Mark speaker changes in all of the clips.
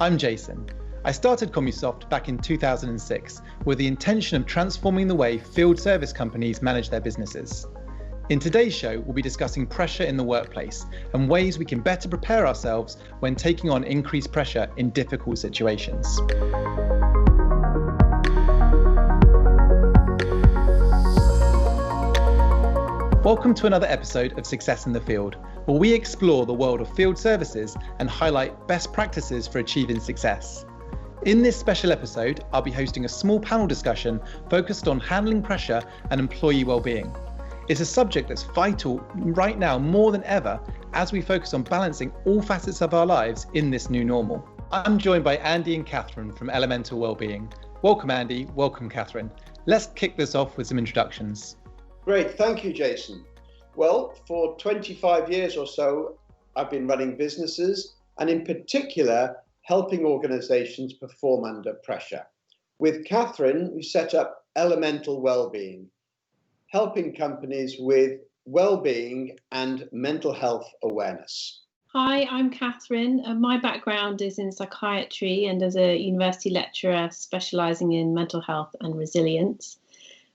Speaker 1: I'm Jason. I started Commusoft back in 2006 with the intention of transforming the way field service companies manage their businesses. In today's show, we'll be discussing pressure in the workplace and ways we can better prepare ourselves when taking on increased pressure in difficult situations. Welcome to another episode of Success in the Field, where we explore the world of field services and highlight best practices for achieving success. In this special episode, I'll be hosting a small panel discussion focused on handling pressure and employee well-being. It's a subject that's vital right now more than ever as we focus on balancing all facets of our lives in this new normal. I'm joined by Andy and Catherine from Elemental Wellbeing. Welcome, Andy. Welcome, Catherine. Let's kick this off with some introductions.
Speaker 2: Great, thank you, Jason. Well, for 25 years or so, I've been running businesses and in particular, helping organizations perform under pressure. With Catherine, we set up Elemental Wellbeing, helping companies with well-being and mental health awareness.
Speaker 3: Hi, I'm Catherine. My background is in psychiatry and as a university lecturer specialising in mental health and resilience.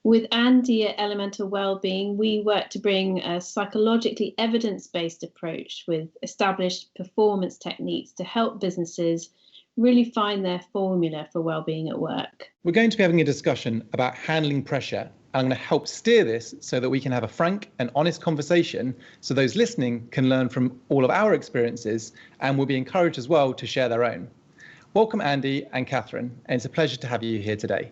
Speaker 3: With Andy at Elemental Wellbeing, we work to bring a psychologically evidence-based approach with established performance techniques to help businesses really find their formula for well-being at work.
Speaker 1: We're going to be having a discussion about handling pressure. I'm going to help steer this so that we can have a frank and honest conversation so those listening can learn from all of our experiences and will be encouraged as well to share their own. Welcome, Andy and Catherine, and it's a pleasure to have you here today.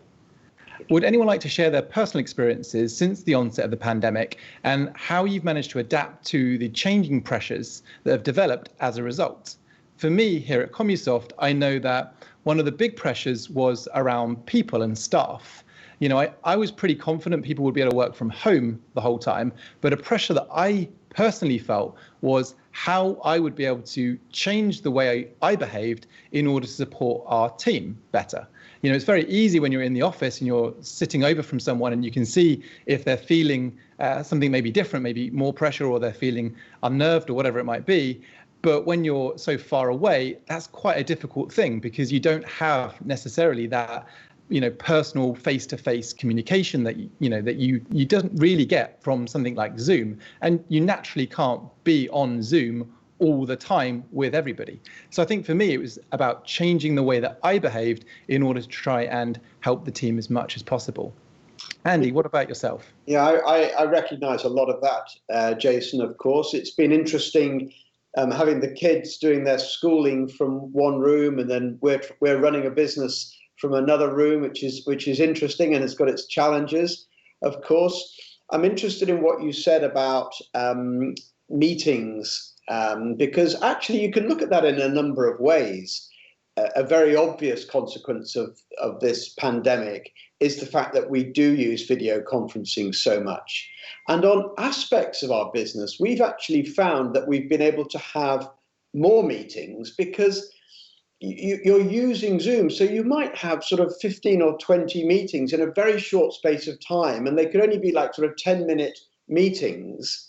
Speaker 1: Would anyone like to share their personal experiences since the onset of the pandemic and how you've managed to adapt to the changing pressures that have developed as a result? For me here at Commusoft, I know that one of the big pressures was around people and staff. You know, I was pretty confident people would be able to work from home the whole time, but a pressure that I personally felt was how I would be able to change the way I behaved in order to support our team better. You know, it's very easy when you're in the office and you're sitting over from someone and you can see if they're feeling something maybe different, maybe more pressure, or they're feeling unnerved or whatever it might be. But when you're so far away, that's quite a difficult thing because you don't have necessarily that, you know, personal face-to-face communication that you don't really get from something like Zoom, and you naturally can't be on Zoom all the time with everybody. So I think for me, it was about changing the way that I behaved in order to try and help the team as much as possible. Andy, what about yourself?
Speaker 2: Yeah, I recognize a lot of that, Jason, of course. It's been interesting having the kids doing their schooling from one room, and then we're running a business from another room, which is interesting, and it's got its challenges, of course. I'm interested in what you said about meetings, because actually you can look at that in a number of ways. A very obvious consequence of this pandemic is the fact that we do use video conferencing so much. And on aspects of our business, we've actually found that we've been able to have more meetings because you're using Zoom. So you might have sort of 15 or 20 meetings in a very short space of time, and they could only be like sort of 10-minute meetings.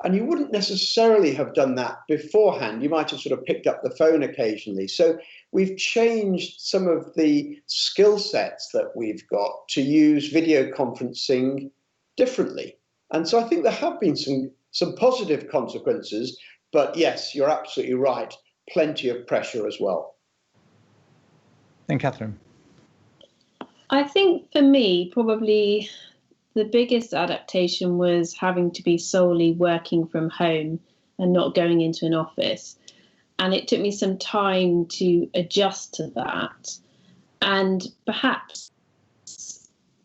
Speaker 2: And you wouldn't necessarily have done that beforehand. You might have sort of picked up the phone occasionally. So we've changed some of the skill sets that we've got to use video conferencing differently. And so I think there have been some positive consequences, but yes, you're absolutely right. Plenty of pressure as well.
Speaker 1: And Catherine?
Speaker 3: I think for me, probably the biggest adaptation was having to be solely working from home and not going into an office. And it took me some time to adjust to that. And perhaps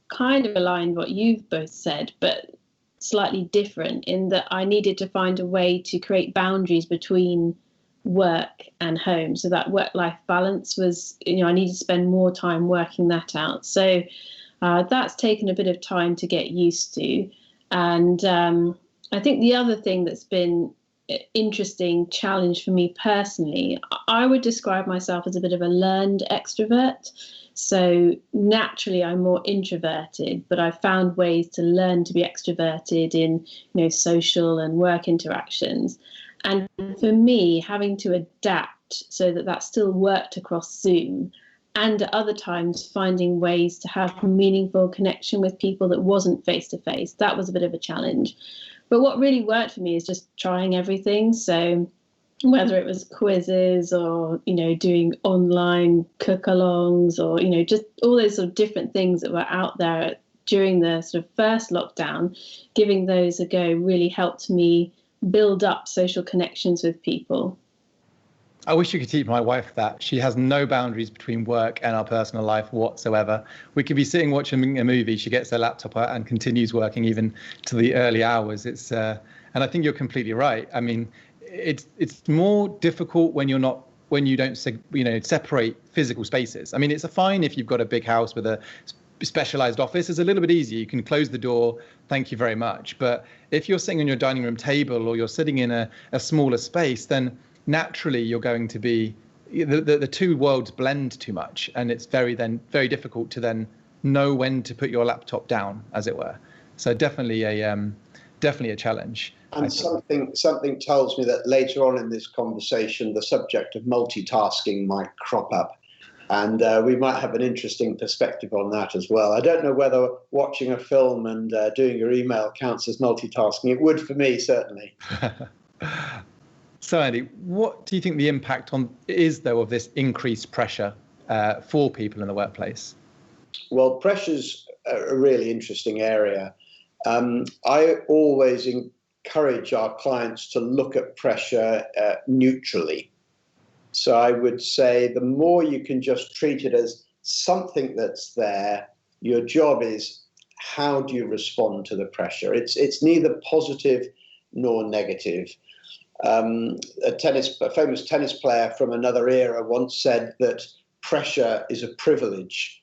Speaker 3: kind of aligned what you've both said, but slightly different in that I needed to find a way to create boundaries between work and home. So that work-life balance was, I needed to spend more time working that out. So that's taken a bit of time to get used to. And I think the other thing that's been interesting challenge for me personally, I would describe myself as a bit of a learned extrovert. So naturally I'm more introverted, but I've found ways to learn to be extroverted in, social and work interactions. And for me, having to adapt so that still worked across Zoom. And at other times, finding ways to have meaningful connection with people that wasn't face-to-face. That was a bit of a challenge. But what really worked for me is just trying everything. So whether it was quizzes or, doing online cook-alongs or, just all those sort of different things that were out there during the sort of first lockdown, giving those a go really helped me build up social connections with people.
Speaker 1: I wish you could teach my wife that. She has no boundaries between work and our personal life whatsoever. We could be sitting watching a movie. She gets her laptop out and continues working even to the early hours. And I think you're completely right. I mean, it's more difficult when you don't separate physical spaces. I mean, it's fine if you've got a big house with a specialized office. It's a little bit easier. You can close the door. Thank you very much. But if you're sitting on your dining room table or you're sitting in a smaller space, then naturally you're going to be the two worlds blend too much, and it's very difficult to then know when to put your laptop down, as it were. So definitely a challenge.
Speaker 2: And something tells me that later on in this conversation the subject of multitasking might crop up, and we might have an interesting perspective on that as well. I don't know whether watching a film and doing your email counts as multitasking. It would for me, certainly.
Speaker 1: So, Andy, what do you think the impact is, though, of this increased pressure for people in the workplace?
Speaker 2: Well, pressure's a really interesting area. I always encourage our clients to look at pressure neutrally. So I would say the more you can just treat it as something that's there, your job is how do you respond to the pressure? It's neither positive nor negative. A famous tennis player from another era once said that pressure is a privilege.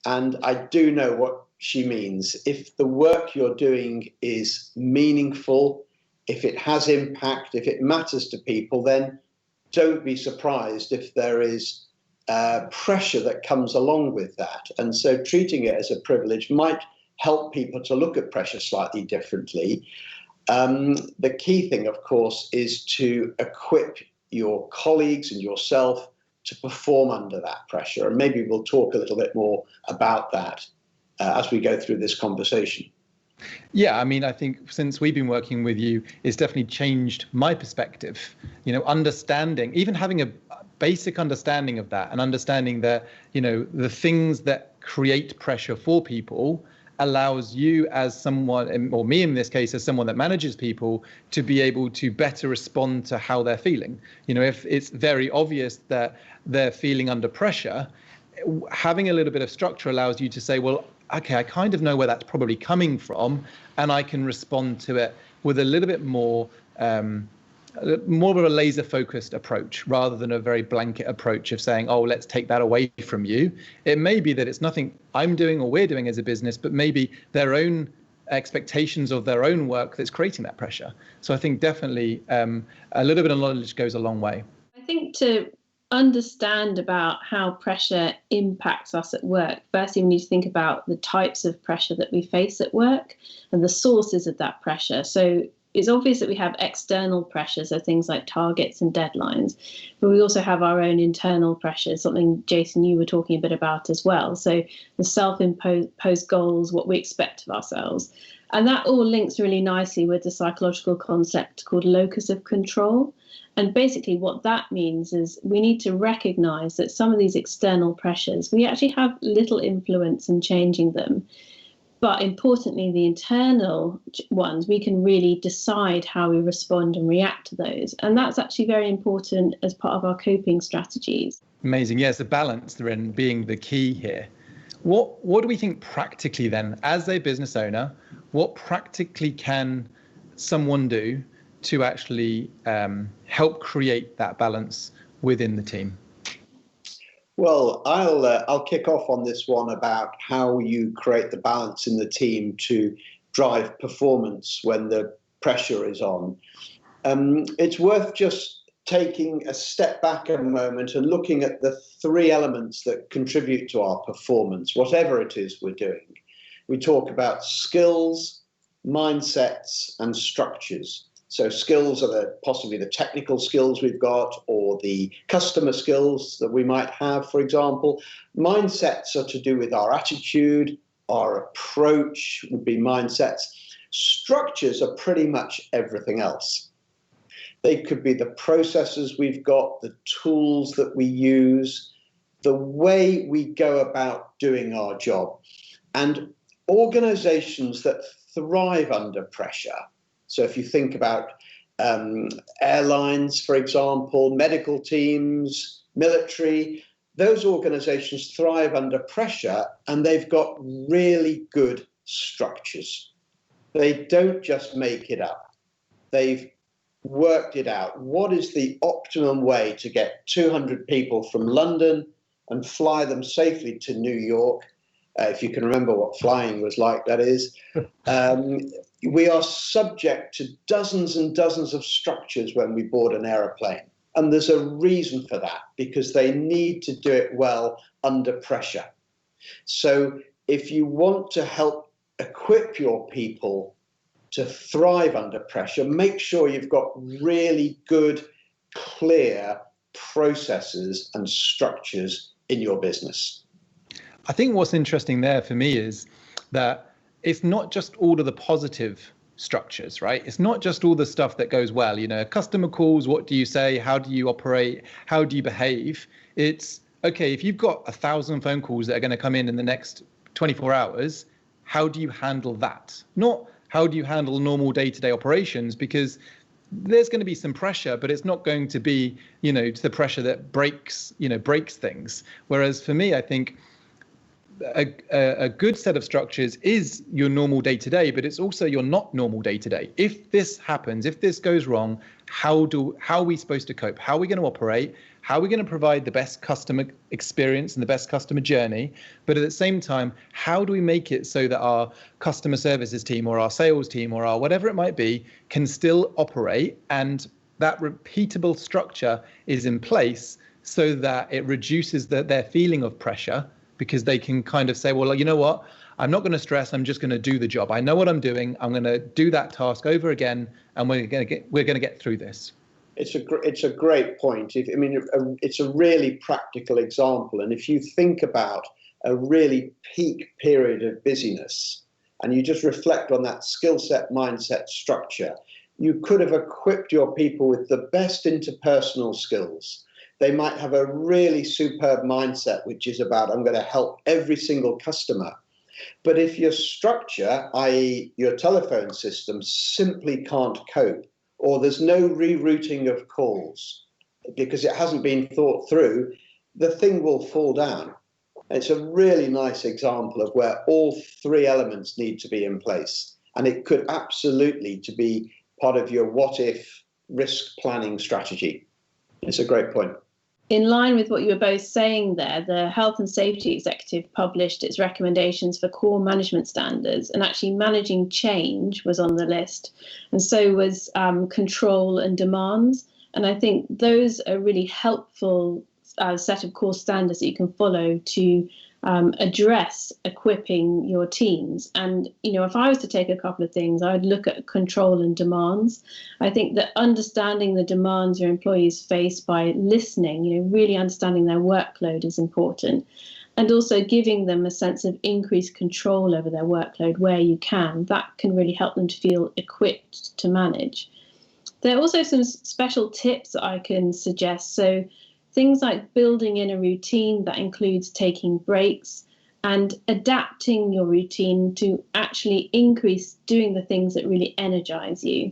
Speaker 2: And I do know what she means. If the work you're doing is meaningful, if it has impact, if it matters to people, then don't be surprised if there is pressure that comes along with that. And so treating it as a privilege might help people to look at pressure slightly differently. The key thing, of course, is to equip your colleagues and yourself to perform under that pressure. And maybe we'll talk a little bit more about that as we go through this conversation.
Speaker 1: Yeah, I mean, I think since we've been working with you, it's definitely changed my perspective. Understanding, even having a basic understanding of that, and understanding that, the things that create pressure for people allows you as someone, or me in this case, as someone that manages people, to be able to better respond to how they're feeling. If it's very obvious that they're feeling under pressure, having a little bit of structure allows you to say, well, okay, I kind of know where that's probably coming from, and I can respond to it with a little bit more of a laser focused approach rather than a very blanket approach of saying, oh, let's take that away from you. It may be that it's nothing I'm doing or we're doing as a business, but maybe their own expectations of their own work that's creating that pressure. So I think definitely a little bit of knowledge goes a long way.
Speaker 3: I think to understand about how pressure impacts us at work, firstly we need to think about the types of pressure that we face at work and the sources of that pressure. So it's obvious that we have external pressures, so things like targets and deadlines, but we also have our own internal pressures, something, Jason, you were talking a bit about as well. So the self-imposed goals, what we expect of ourselves. And that all links really nicely with the psychological concept called locus of control. And basically what that means is we need to recognize that some of these external pressures, we actually have little influence in changing them. But importantly, the internal ones, we can really decide how we respond and react to those. And that's actually very important as part of our coping strategies.
Speaker 1: Amazing. Yes, the balance therein being the key here. What do we think practically then, as a business owner, what practically can someone do to actually help create that balance within the team?
Speaker 2: Well, I'll kick off on this one about how you create the balance in the team to drive performance when the pressure is on. It's worth just taking a step back a moment and looking at the three elements that contribute to our performance, whatever it is we're doing. We talk about skills, mindsets, and structures. So skills are possibly the technical skills we've got, or the customer skills that we might have, for example. Mindsets are to do with our attitude, our approach would be mindsets. Structures are pretty much everything else. They could be the processes we've got, the tools that we use, the way we go about doing our job. And organizations that thrive under pressure. So if you think about airlines, for example, medical teams, military, those organizations thrive under pressure, and they've got really good structures. They don't just make it up. They've worked it out. What is the optimum way to get 200 people from London and fly them safely to New York? If you can remember what flying was like, that is. We are subject to dozens and dozens of structures when we board an aeroplane. And there's a reason for that, because they need to do it well under pressure. So if you want to help equip your people to thrive under pressure, make sure you've got really good, clear processes and structures in your business.
Speaker 1: I think what's interesting there for me is that it's not just all of the positive structures, right? It's not just all the stuff that goes well, customer calls, what do you say? How do you operate? How do you behave? It's okay, if you've got 1,000 phone calls that are going to come in the next 24 hours, how do you handle that? Not how do you handle normal day-to-day operations, because there's going to be some pressure, but it's not going to be, to the pressure that breaks things. Whereas for me, I think a good set of structures is your normal day-to-day, but it's also your not normal day-to-day. If this happens, if this goes wrong, how are we supposed to cope? How are we going to operate? How are we going to provide the best customer experience and the best customer journey? But at the same time, how do we make it so that our customer services team or our sales team or our whatever it might be can still operate, and that repeatable structure is in place so that it reduces their feeling of pressure, because they can kind of say, well, you know what, I'm not going to stress, I'm just going to do the job. I know what I'm doing. I'm going to do that task over again, and we're going to get through this.
Speaker 2: It's a great point. It's a really practical example. And if you think about a really peak period of busyness, and you just reflect on that skill set, mindset, structure, you could have equipped your people with the best interpersonal skills. They might have a really superb mindset, which is about, I'm going to help every single customer. But if your structure, i.e. your telephone system, simply can't cope, or there's no rerouting of calls because it hasn't been thought through, the thing will fall down. It's a really nice example of where all three elements need to be in place. And it could absolutely to be part of your what-if risk planning strategy. It's a great point.
Speaker 3: In line with what you were both saying there, the Health and Safety Executive published its recommendations for core management standards, and actually managing change was on the list, and so was control and demands. And I think those are really helpful set of core standards that you can follow to address equipping your teams. And, if I was to take a couple of things, I would look at control and demands. I think that understanding the demands your employees face by listening, really understanding their workload is important. And also giving them a sense of increased control over their workload where you can. That can really help them to feel equipped to manage. There are also some special tips that I can suggest. So things like building in a routine that includes taking breaks and adapting your routine to actually increase doing the things that really energize you.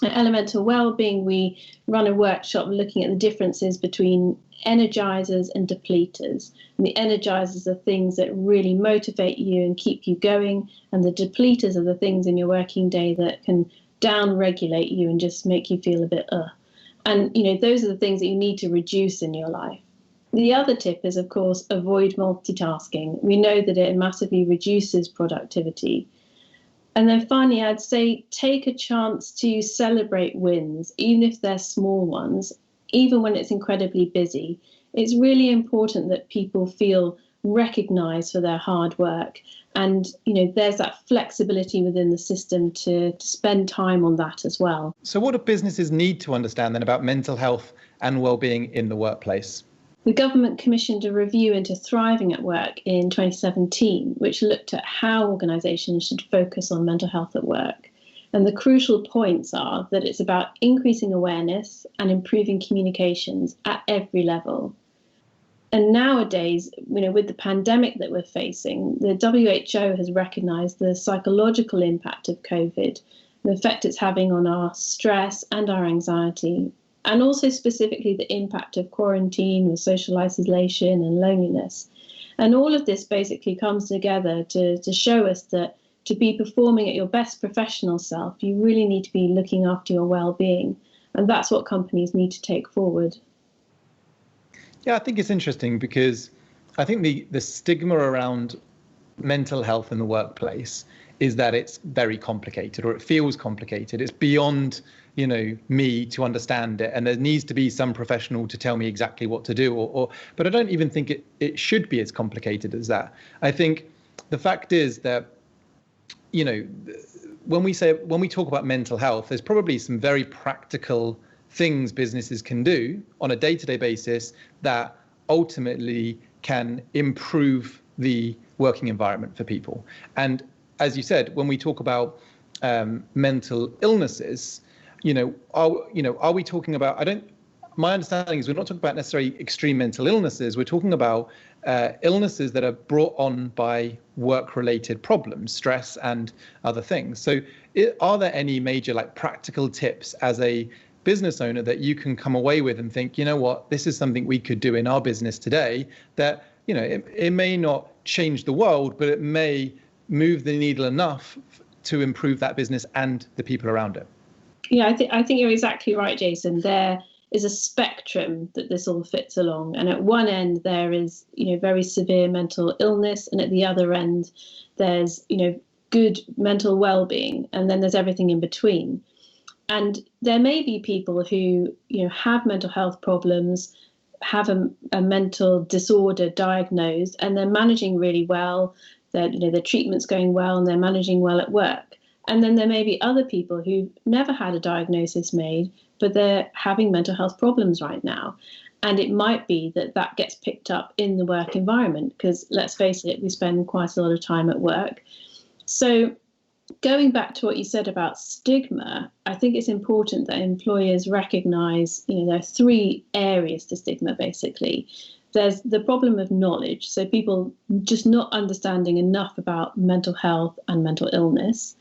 Speaker 3: At Elemental Wellbeing, we run a workshop looking at the differences between energizers and depleters. And the energizers are things that really motivate you and keep you going, and the depleters are the things in your working day that can down-regulate you and just make you feel a bit And, those are the things that you need to reduce in your life. The other tip is, of course, avoid multitasking. We know that it massively reduces productivity. And then finally, I'd say take a chance to celebrate wins, even if they're small ones, even when it's incredibly busy. It's really important that people feel recognised for their hard work. And, there's that flexibility within the system to spend time on that as well.
Speaker 1: So what do businesses need to understand then about mental health and well-being in the workplace?
Speaker 3: The government commissioned a review into thriving at work in 2017, which looked at how organisations should focus on mental health at work. And the crucial points are that it's about increasing awareness and improving communications at every level. And nowadays, with the pandemic that we're facing, the WHO has recognised the psychological impact of COVID, the effect it's having on our stress and our anxiety, and also specifically the impact of quarantine with social isolation and loneliness. And all of this basically comes together to show us that to be performing at your best professional self, you really need to be looking after your well-being. And that's what companies need to take forward.
Speaker 1: Yeah, I think it's interesting because I think the stigma around mental health in the workplace is that it's very complicated, or it feels complicated. It's beyond, me to understand it, and there needs to be some professional to tell me exactly what to do. But I don't even think it should be as complicated as that. I think the fact is that, when we talk about mental health, there's probably some very practical things businesses can do on a day-to-day basis that ultimately can improve the working environment for people. And as you said, when we talk about mental illnesses, are we talking about, my understanding is we're not talking about necessarily extreme mental illnesses. We're talking about illnesses that are brought on by work-related problems, stress and other things. So are there any major practical tips as a business owner that you can come away with and think, this is something we could do in our business today that, it may not change the world, but it may move the needle enough to improve that business and the people around it?
Speaker 3: Yeah, I think you're exactly right, Jason. There is a spectrum that this all fits along. And at one end, there is, very severe mental illness. And at the other end, there's, good mental well-being. And then there's everything in between. And there may be people who, have mental health problems, have a mental disorder diagnosed, and they're managing really well. Their treatment's going well, and they're managing well at work. And then there may be other people who've never had a diagnosis made, but they're having mental health problems right now. And it might be that gets picked up in the work environment, because let's face it, we spend quite a lot of time at work. So going back to what you said about stigma, I think it's important that employers recognise, there are three areas to stigma, basically. There's the problem of knowledge, so people just not understanding enough about mental health and mental illness.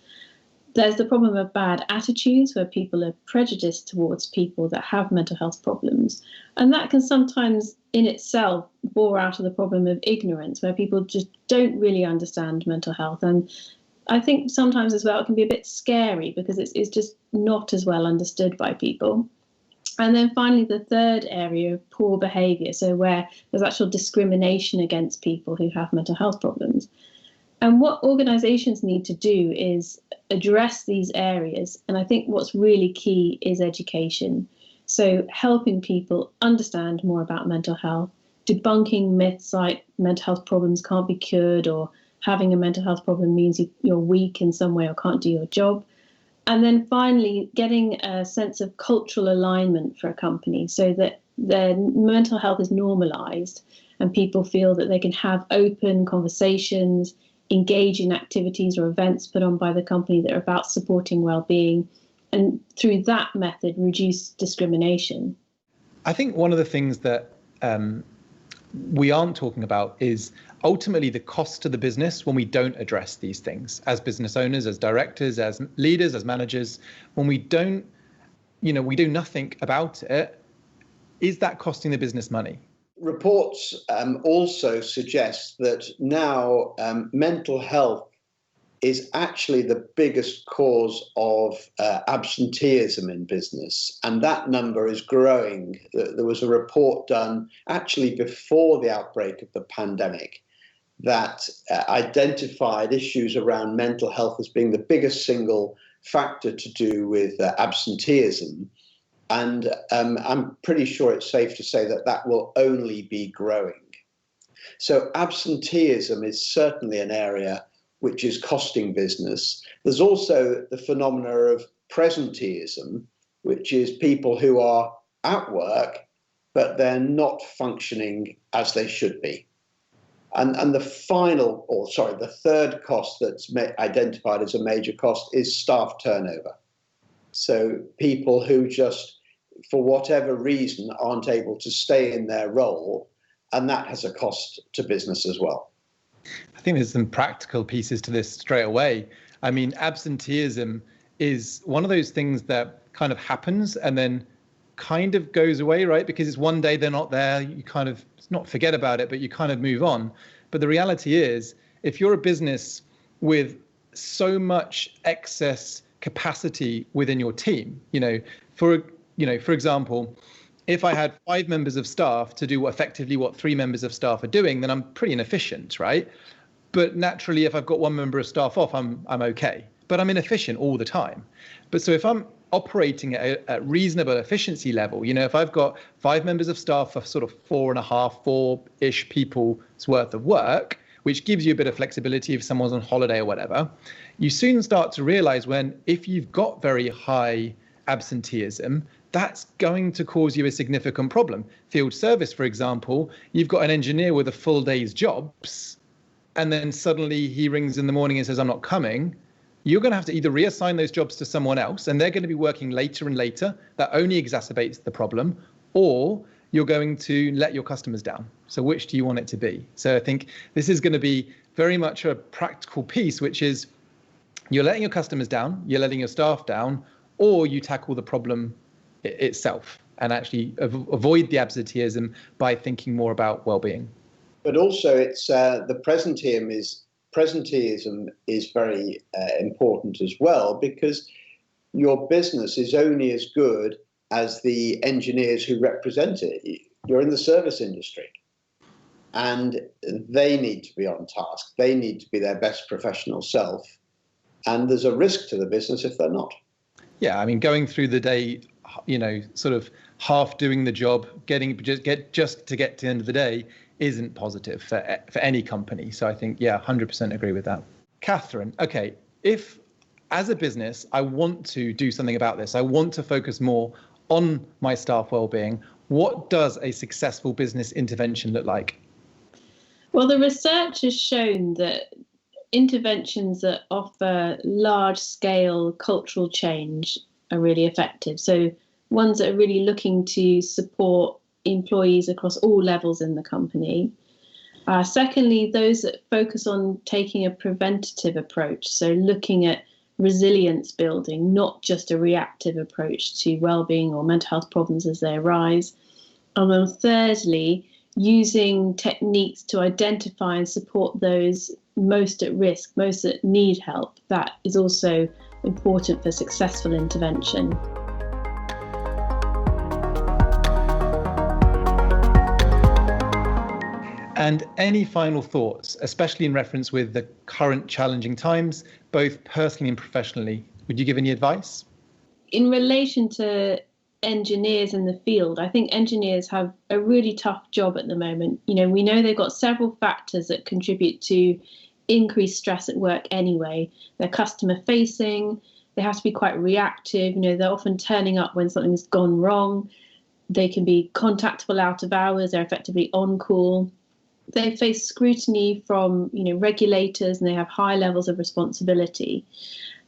Speaker 3: There's the problem of bad attitudes, where people are prejudiced towards people that have mental health problems. And that can sometimes in itself bore out of the problem of ignorance, where people just don't really understand mental health. And I think sometimes as well, it can be a bit scary because it's just not as well understood by people. And then finally, the third area of poor behaviour, so where there's actual discrimination against people who have mental health problems. And what organisations need to do is address these areas. And I think what's really key is education. So helping people understand more about mental health, debunking myths like mental health problems can't be cured, or having a mental health problem means you're weak in some way or can't do your job. And then finally, getting a sense of cultural alignment for a company so that their mental health is normalised and people feel that they can have open conversations, engage in activities or events put on by the company that are about supporting well-being, and through that method reduce discrimination.
Speaker 1: I think one of the things that we aren't talking about is ultimately the cost to the business when we don't address these things as business owners, as directors, as leaders, as managers. When we don't, we do nothing about it, is that costing the business money?
Speaker 2: Reports also suggest that now mental health is actually the biggest cause of absenteeism in business, and that number is growing. There was a report done actually before the outbreak of the pandemic that identified issues around mental health as being the biggest single factor to do with absenteeism. And I'm pretty sure it's safe to say that will only be growing. So absenteeism is certainly an area which is costing business. There's also the phenomena of presenteeism, which is people who are at work, but they're not functioning as they should be. And the third cost that's identified as a major cost is staff turnover. So people who just, for whatever reason, aren't able to stay in their role, and that has a cost to business as well.
Speaker 1: I think there's some practical pieces to this straight away. I mean, absenteeism is one of those things that kind of happens and then kind of goes away, right? Because it's one day they're not there, you kind of not forget about it, but you kind of move on. But the reality is, if you're a business with so much excess capacity within your team, for example, if I had 5 members of staff to do effectively what 3 members of staff are doing, then I'm pretty inefficient, right? But naturally, if I've got 1 member of staff off, I'm okay. But I'm inefficient all the time. But so if I'm operating at a reasonable efficiency level, if I've got 5 members of staff for sort of 4-ish people's worth of work, which gives you a bit of flexibility if someone's on holiday or whatever, you soon start to realize if you've got very high absenteeism, that's going to cause you a significant problem. Field service, for example, you've got an engineer with a full day's jobs, and then suddenly he rings in the morning and says, I'm not coming. You're going to have to either reassign those jobs to someone else, and they're going to be working later and later. That only exacerbates the problem, or you're going to let your customers down. So which do you want it to be? So I think this is going to be very much a practical piece, which is you're letting your customers down, you're letting your staff down, or you tackle the problem itself and actually avoid the absenteeism by thinking more about well-being.
Speaker 2: But also it's the presenteeism is very important as well, because your business is only as good as the engineers who represent it. You're in the service industry, and they need to be on task. They need to be their best professional self, and there's a risk to the business if they're not.
Speaker 1: Yeah, I mean, going through the day, sort of half doing the job, just to get to the end of the day isn't positive for any company. So I think, 100% agree with that. Catherine, okay, if as a business, I want to do something about this, I want to focus more on my staff well-being, what does a successful business intervention look like?
Speaker 3: Well, the research has shown that interventions that offer large-scale cultural change are really effective. So ones that are really looking to support employees across all levels in the company. Secondly, those that focus on taking a preventative approach, so looking at resilience building, not just a reactive approach to well-being or mental health problems as they arise. And then thirdly, using techniques to identify and support those most at risk, most that need help. That is also important for successful intervention.
Speaker 1: And any final thoughts, especially in reference with the current challenging times, both personally and professionally? Would you give any advice?
Speaker 3: In relation to engineers in the field, I think engineers have a really tough job at the moment. We know they've got several factors that contribute to increased stress at work anyway. They're customer facing, they have to be quite reactive, they're often turning up when something's gone wrong. They can be contactable out of hours, they're effectively on call. They face scrutiny from, regulators, and they have high levels of responsibility.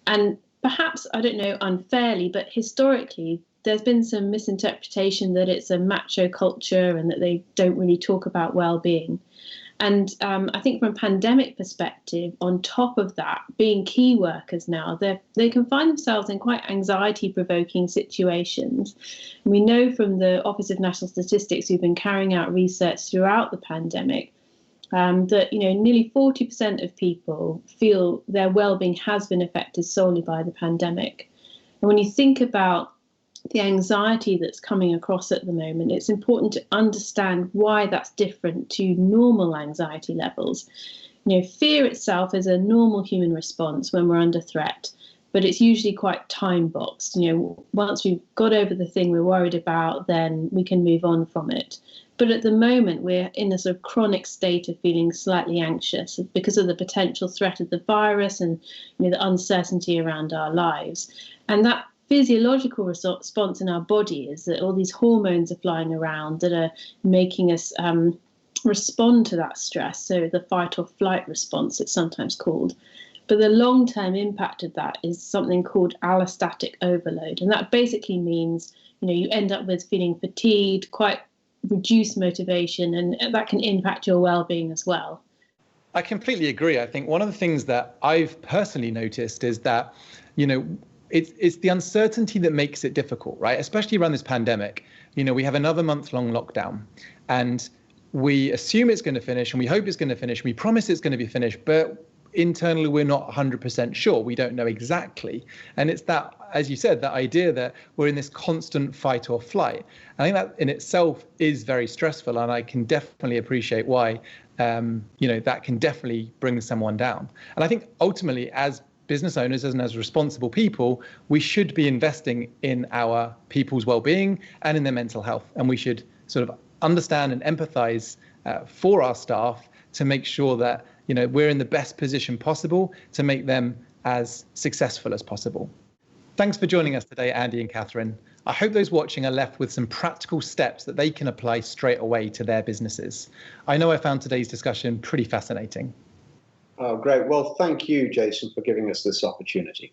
Speaker 3: And perhaps, I don't know, unfairly, but historically, there's been some misinterpretation that it's a macho culture and that they don't really talk about well-being. And I think from a pandemic perspective, on top of that, being key workers now, they can find themselves in quite anxiety-provoking situations. And we know from the Office of National Statistics, who've been carrying out research throughout the pandemic, that nearly 40% of people feel their well-being has been affected solely by the pandemic. And when you think about the anxiety that's coming across at the moment, it's important to understand why that's different to normal anxiety levels. Fear itself is a normal human response when we're under threat, but it's usually quite time boxed. Once we've got over the thing we're worried about, then we can move on from it. But at the moment, we're in a sort of chronic state of feeling slightly anxious because of the potential threat of the virus and the uncertainty around our lives. And that physiological response in our body is that all these hormones are flying around that are making us respond to that stress. So the fight or flight response, it's sometimes called. But the long-term impact of that is something called allostatic overload. And that basically means, you end up with feeling fatigued, quite reduced motivation, and that can impact your well-being as well.
Speaker 1: I completely agree. I think one of the things that I've personally noticed is that, it's the uncertainty that makes it difficult, right? Especially around this pandemic. We have another month-long lockdown, and we assume it's going to finish, and we hope it's going to finish. We promise it's going to be finished, but internally we're not 100% sure. We don't know exactly. And it's that, as you said, that idea that we're in this constant fight or flight. I think that in itself is very stressful, and I can definitely appreciate why that can definitely bring someone down. And I think ultimately, as business owners and as responsible people, we should be investing in our people's well-being and in their mental health. And we should sort of understand and empathize for our staff to make sure that we're in the best position possible to make them as successful as possible. Thanks for joining us today, Andy and Catherine. I hope those watching are left with some practical steps that they can apply straight away to their businesses. I know I found today's discussion pretty fascinating.
Speaker 2: Oh, great. Well, thank you, Jason, for giving us this opportunity.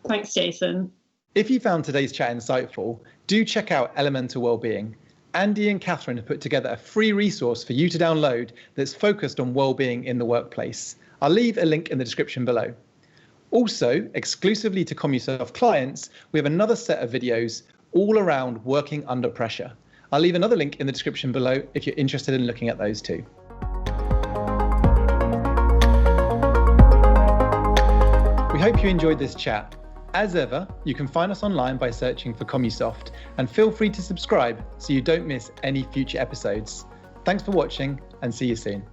Speaker 3: Thanks, Jason.
Speaker 1: If you found today's chat insightful, do check out Elemental Wellbeing. Andy and Catherine have put together a free resource for you to download that's focused on well-being in the workplace. I'll leave a link in the description below. Also, exclusively to Commusoft clients, we have another set of videos all around working under pressure. I'll leave another link in the description below if you're interested in looking at those too. We hope you enjoyed this chat. As ever, you can find us online by searching for Commusoft, and feel free to subscribe so you don't miss any future episodes. Thanks for watching, and see you soon.